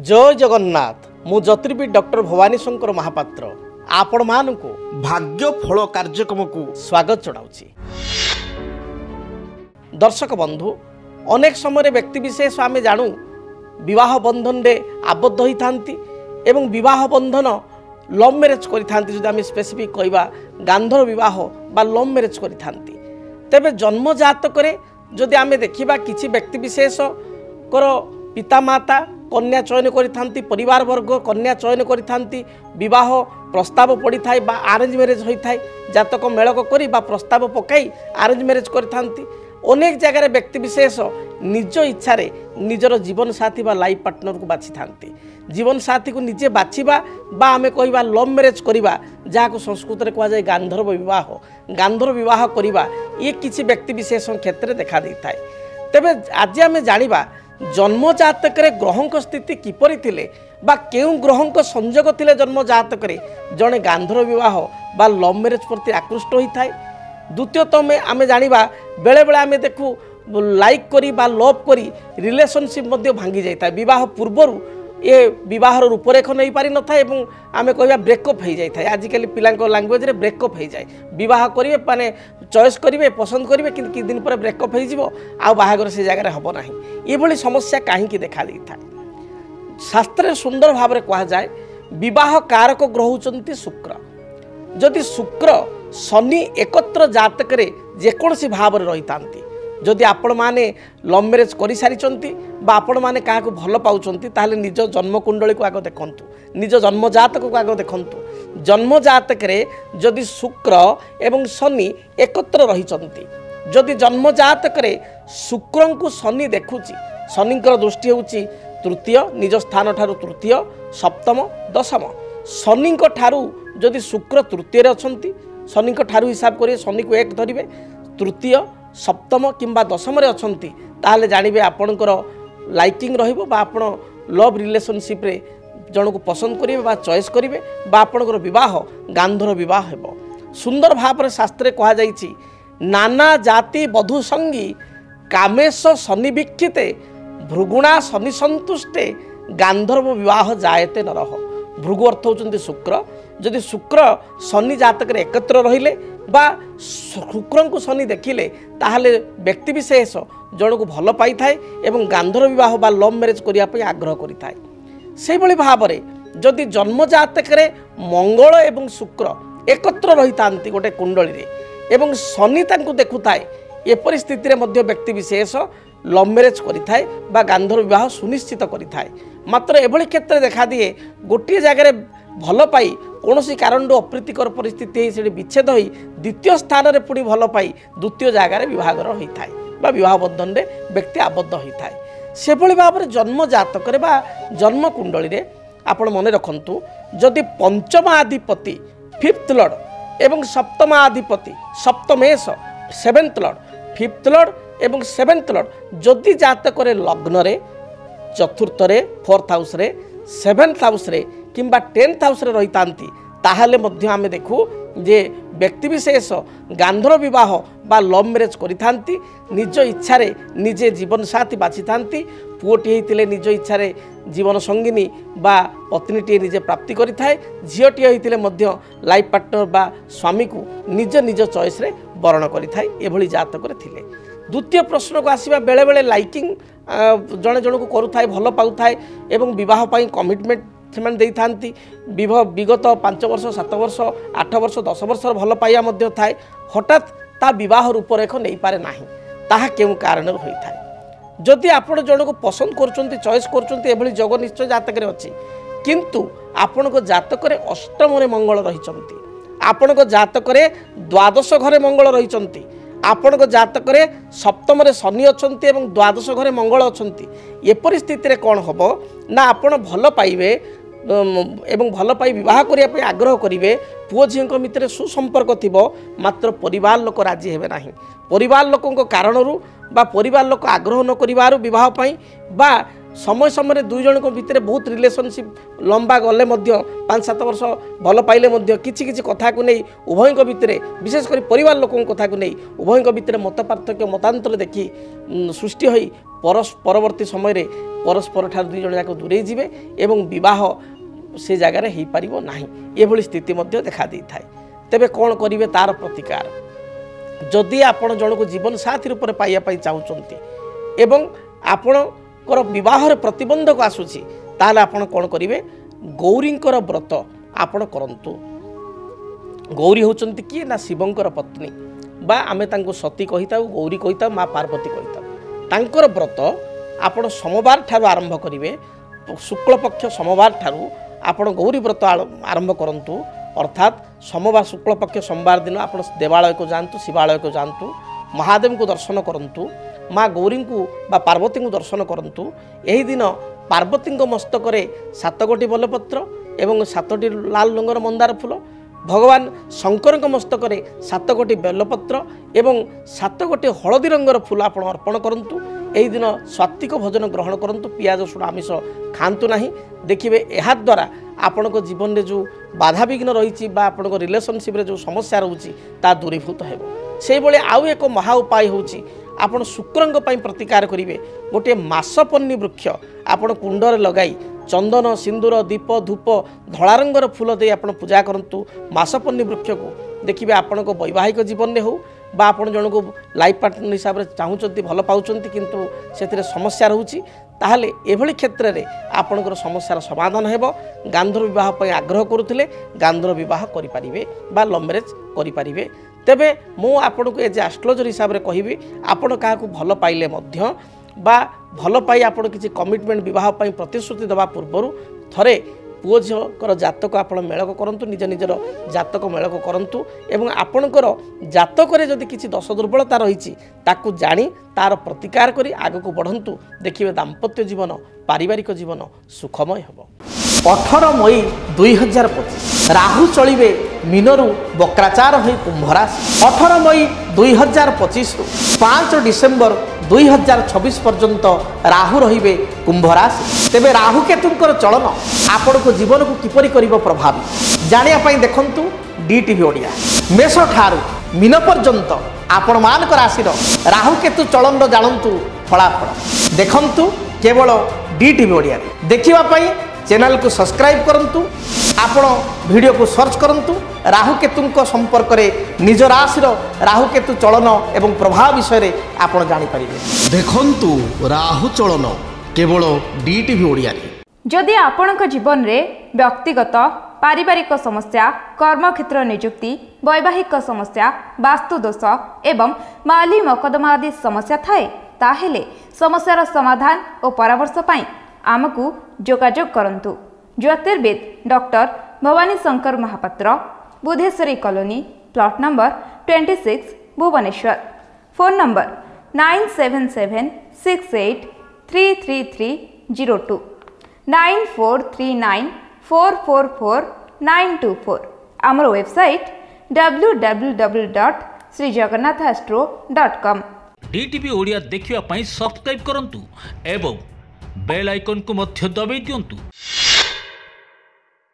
जय जगन्नाथ मु ज्योतिर्विद डॉक्टर भवानी शंकर महापात्र आपण मानकु भाग्य फल कार्यक्रम को स्वागत जनाउछि। दर्शक बंधु अनेक समय व्यक्ति विशेष आमे जानू विवाह बंधन रे आबद्ध होई थांती एवं विवाह बंधन लव मैरेज करि थांती। जदि आमे स्पेसिफिक कहबा गांधर विवाह बा लव मैरेज करि थांती तेबे जन्म जातक रे जदि आमे देखिबा किछि व्यक्ति विशेष कर पिता माता कन्या चयन करि परिवार वर्ग कन्या चयन करि विवाह प्रस्ताव पड़ी थाए बा अरेंज मैरेज होई थाए जातक मेलक करी बा प्रस्ताव पकाई अरेंज मैरेज करि अनेक जगह व्यक्ति विशेष निज इच्छा निजर जीवन साथी बा लाइफ पार्टनर को बाछि थांती। जीवन साथी को निजे बाछिबा बा आमे कहबा लव मैरेज करिबा जाको संस्कृत रे कहा जाय गांधर्व विवाह। गांधर्व विवाह करिबा ये किछि व्यक्ति विशेष क्षेत्र देखा दै थाए। तेबे आज आमे जानिबा जन्म जातक ग्रहों स्थिति किपरि थिले बा केउ ग्रहों संयोग थिले जन्म जातक जड़े गांधर्व विवाह बा लव मैरेज प्रति आकृष्ट होई थाए। द्वितीयतम आमे जानिबा बेले बेले आमे देखू लाइक करी बा लव करी रिलेशनशिप मध्य भांगी जाय थाए। विवाह पूर्वरु ये विवाह रूपरेख नहीं पारि न थाए एवं आमे कहबा ब्रेकअप हो जाय थाए। आजिकल पिलांको लैंग्वेज रे ब्रेकअप हो जाए विवाह करिवे माने चॉइस करिवे पसंद करिवे कि किछि दिन पर ब्रेकअप हो जिवो आ बाहागर से जगह हबो नाही। ये भली समस्या काहे की देखा दै थाए। शास्त्र सुंदर भाव रे कहा जाए विवाह कारक ग्रह होचंती शुक्र। जदि शुक्र शनि एकत्र जातक रे जेकोसी भाव रे रहितांती जदि आपण माने लव मैरेज करि सारिचंती बा आपण माने काहाको भल पाउचंती ताहले निज जन्म कुंडली को आगो देखंतु निज जन्म जातक को आगो देखंतु। जन्म जातक रे जदि शुक्र एवं शनि एकत्र रहिचंती जदि जन्म जातक रे शुक्र को शनि देखुची शनिकर दृष्टि होउची तृतीय निज स्थान ठारू तृतीय सप्तम दशम। शनि ठारू जदि शुक्र तृतीय रे अछंती शनि ठारू हिसाब करिए शनि को एक धरिवे तृतीय सप्तम किंबा दशम रे अछंती ताहले जानिबे आपणकर लाइकिंग रहिबो बा आपण लव रिलेशनशिप रे जन को पसंद करिवे बा चॉइस करिवे बा आपणकर विवाह गांधर्व विवाह हेबो। सुंदर भाव रे शास्त्रे कहा जाईची नाना जाति बधु संगी कामेश शनि वीक्षिते भृगुणा शनि संतुष्टे गांधर्व विवाह जायते नरह। भृगु अर्थ होचंती शुक्र। जदि शुक्र शनि जातक रे एकत्र रहिले बा शुक्र को शनि देखिले ताहले व्यक्ति विशेष जन को भल पाई थाए एवं गांधर्व विवाह बा लव मैरेज करिया पई आग्रह करि थाए। से भली भाव रे जदि जन्म जातक रे मंगल एवं शुक्र एकत्र रहितांती गोटे कुंडली रे एवं शनि तांको देखु थाए ए परिस्थिति रे मध्य व्यक्ति विशेष लव मैरेज करि थाए बा गांधर्व विवाह सुनिश्चित करि थाए। मात्र एभली क्षेत्र देखा दिए गोटे जगह भल पाई कौन कारण अप्रीतिकर परिस्थिति से विच्छेद हो द्वितीय स्थान में पुणी भल पाई द्वितीय जगार विभागर होता है विवाह बंधन में व्यक्ति आबद्ध होता है। से भली भाव में जन्म जातक बा जन्म कुंडली रे आपण मन रखंतु जदि पंचमाधिपति फिफ्थ लॉर्ड एवं सप्तमाधिपति सप्तमेश सेवेंथ लॉर्ड फिफ्थ लॉर्ड एवं सेवेंथ लॉर्ड जदि जातक लग्न रे चतुर्थ रे फोर्थ हाउस रे सेवेंथ हाउस रे किंबा 10th हाउस रे रहितांती ताहले मध्य आमे देखू जे व्यक्ति विशेष गांधर्व विवाह बा लव मैरेज करिथांती निज इच्छा रे निजे जीवन साथी बाछि थांती। पुओटी हेतिले निज इच्छा रे जीवन संगिनी बा पत्नीटी निजे प्राप्ति करिथाए झियोटी हेतिले मध्य लाइफ पार्टनर बा स्वामी को निज निज चॉइस रे वर्ण करिथाए एभली जातक रे थिले। द्वितीय प्रश्न को आसीबा बेले बेले लाइकिंग जणे जण को करूथाए भल पाउथाए एवं विवाह पई कमिटमेंट से विगत 5 वर्ष 7 वर्ष 8 वर्ष 10 वर्ष भल पाइया मध्य थाए हठात ता विवाह रूपरेख नहीं पारे नाही ताहा केउ कारण होई थाए। जदि आपण जण को पसंद करचंती चॉइस करचंती एभली जग निश्चय जातक रे अछि किंतु आपण को जातक रे अष्टम रे मंगल रहिचंती आपण को जातक रे द्वादश घरे मंगल रहिचंती आपण को जातक रे सप्तम रे शनि अछंती एवं द्वादश घरे मंगल अछंती ए परिस्थिति रे कोन हबो ना आपण भल पाइबे एवं भल पाई विवाह करिया पे आग्रह करिवे पुओ झियो मित्र सुसंपर्क थिबो मात्र परिवार लोक राजी हेबे नाही। परिवार लोकन कारणरू बा परिवार लोक आग्रह न करिवारु विवाह पाई बा समय समय दुई जन भितर बहुत रिलेशनशिप लंबा गले 5-7 वर्ष भल पाइले किछि किछि कथा को नहीं उभय भितर विशेषकर परिवार लोक कथा को नहीं उभय भितर मत पार्थक्य मतांतर देखी सृष्टि होई परवर्ती समय परस्पर ठार दुई जन जाक दूरे जीवे एवं विवाह से जगार हो पार ना ये स्थिति देखा दे था। तेबे कौन करेंगे तार प्रतिकार जदि आपण जन को जीवन साथी रूप में पाइबा चाहते एवं आपणकर बह प्रतिबंधक आसूसी ताल आपण कौन करेंगे गौरींकर व्रत आपण करंतु। गौरी होचंती किए ना शिवंकर पत्नी बा आमे तांको सती कहिता गौरी कहिता माँ पार्वती कहिता तांकर व्रत आपण सोमवार ठारू आरंभ करेंगे शुक्ल पक्ष सोमवार ठारू आपण गौरी व्रत आरंभ करंतु अर्थात सोमवार शुक्ल पक्ष सोमवार दिन आप देवालय को जातु शिवालय को जातु महादेव को दर्शन करंतु माँ गौरी को बा पार्वती को दर्शन करंतु। यही दिन पार्वती मस्तक 7 गोटी बेलपत्र एवं 7टी लाल रंगर मंदार फूल भगवान शंकर मस्तक 7 गोटी बेलपत्र एवं 7 गोटी हलदी रंगर फूल आप अर्पण करंतु। यही दिन सात्विक भोजन ग्रहण करंतु पियाज रसुण आमिष खातु ना देखिए यह द्वारा आपण को जीवन में जो बाधा विघ्न रही आपण को रिलेशनशिप जो समस्या रोची ता दूरीभूत हो। से भाई आउ एक महा उपाय होची आपण शुक्रंग पई प्रतिकार करेंगे गोटे मासपन्नी वृक्ष आपण कुंडर लगाई चंदन सिंदूर दीप धूप धला रंगर फूल दे आपण पूजा करंतु। मासपन्नी वृक्ष को देखिए आपण को वैवाहिक जीवन में हो बा आपण जन को लाइफ पार्टनर हिसाब से चाहूँगी भल पाउछंती किंतु से समस्या रोची ताहले एभली क्षेत्र में आपणकर समस्यार समाधान हेबो। गांधर्व विवाह पर आग्रह करुथिले गांधर्व विवाह करि पारिबे बा लव मैरेज करि पारिबे। तेबे मु आपन को एज एस्ट्रोलॉजर हिसाब रे कहिबी आपण काहा को भल पाइले मध्य बा भल पाई आपण किछि कमिटमेंट विवाह पई प्रतिश्रुति दबा पूर्व थरे पुओ झीकर जातक आप मेलक करंतु निज निजर जातक मेलक करंतु एवं आपणकर जातक जदि किछि दोष दुर्बलता रही ताकू जानी तार प्रतिकार करी आगको बढ़ंतु देखिए दाम्पत्य जीवन पारिवारिक जीवन सुखमय हेबो। 18 मई 2025 राहु चलिबे मीनरु वक्राचार होई कुंभ राशि। 18 मई 2025 रु 5 डिसेम्बर 2026 पर्यंत राहु रहिबे कुंभ राशि। तेबे राहु केतुंकर चलन आपण को जीवन को किपरि करिवो प्रभावित जानिया पई देखंतु डीटीवी ओडिया मेष ठारू मीन पर्यंत आपण मानक राशिर राहु केतु चलन जानंतु फलाफल देखंतु केवल डीटीवी ओडिया देखिबा पई चैनल को सब्सक्राइब करंतु आपण वीडियो को सर्च करंतु राहु केतुंक संपर्क में निज राशि राहु केतु चलन एवं प्रभाव विषय रे आपण जानि परिबे। देखंतु राहु चलन केवल डीटीवी ओडिया रे। जदि आपणक जीवन रे व्यक्तिगत पारिवारिक समस्या कर्मक्षेत्र नियुक्ति वैवाहिक समस्या वास्तु दोष एवं माली मकदमा आदि समस्या थाए ताहेले समस्यार समाधान और परामर्श पाई आमको जोगाजोग करंतु। ज्योतिर्विद doctor Bhabani Shankar Mahapatra Budheswari colony plot number 26 Bhubaneswar. Phone number 9776833302 9439444924। आमर वेबसाइट www.srijagannathastro.com। डीटीवी ओडिया देखिवा पई सब्सक्राइब करंतु एवं बेल आइकन को मध्य दबाई दियंतु।